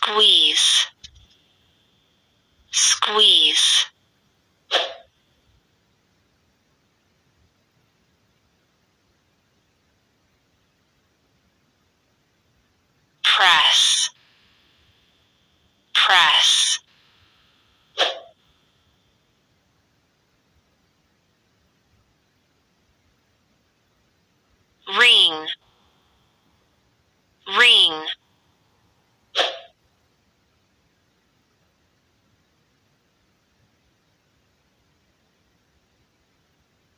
squeeze, squeeze. Press, press. Ring, ring.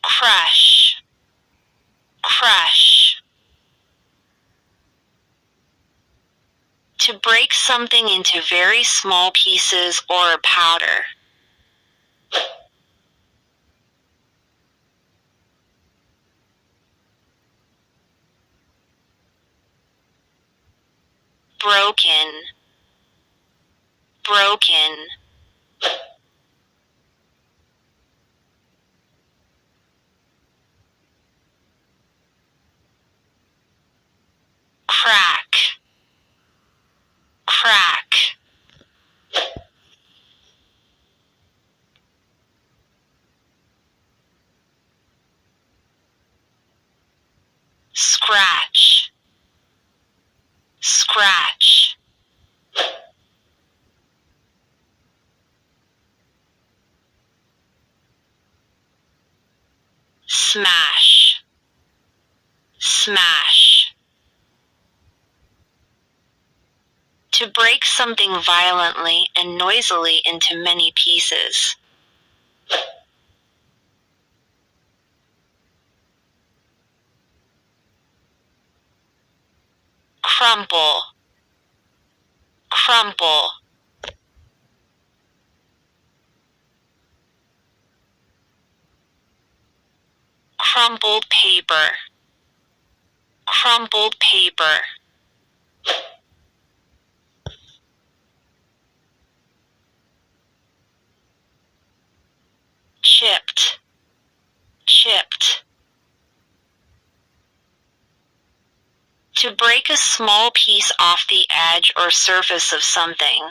Crush, crush. To break something into very small pieces or a powder. Broken, broken. Crack, crack. Scratch, scratch. Smash, smash. To break something violently and noisily into many pieces. Crumple, crumple. Crumpled paper, crumpled paper. Chipped, chipped. To break a small piece off the edge or surface of something.